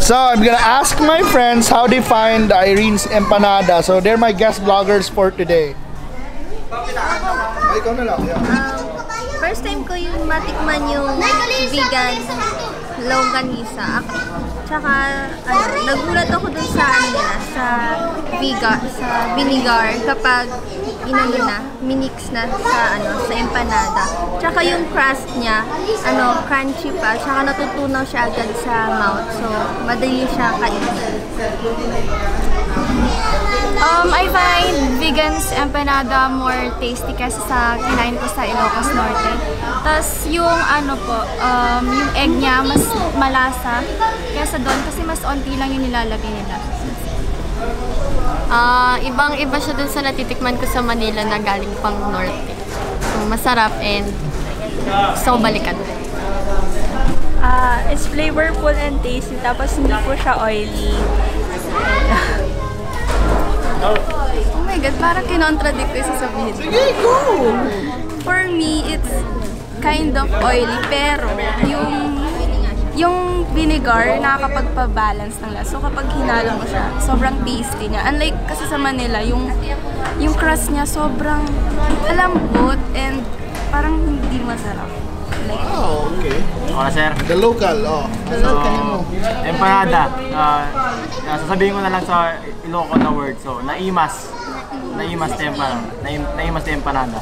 So I'm gonna ask my friends how they find Irene's empanada. So they're my guest bloggers for today. Ikaw na lang. First time ko yung matikman yung vegan longganisa. Tsaka nagulat ako dun sa sa vinegar kapag minix na sa empanada. Tsaka yung crust niya, crunchy pa, tsaka natutunaw siya agad sa mouth. So, madali siya kainin. I find vegan's empanada more tasty kasi sa kinain ko sa Ilocos Norte. Tapos yung yung egg niya mas malasa kaysa doon kasi mas onti lang yung nilalagay nila. Ibang-iba siya dun sa natitikman ko sa Manila na galing pang Norte. So, masarap and gusto ko balikan. It's flavorful and tasty, tapos hindi po siya oily. Oh my God, parang kinontradict ko yung sasabihin. Sige, go! For me, it's kind of oily, pero yung vinegar nakakapagpa-balance ng lasa. So kapag hinalo mo siya, sobrang tasty niya. Unlike kasi sa Manila, yung crust niya sobrang lambot and parang hindi masarap. Oh, okay. Wala, sir. The local, Empanada. Sasabihin ko na lang sa Ilocos na word. So, naimas na empanada.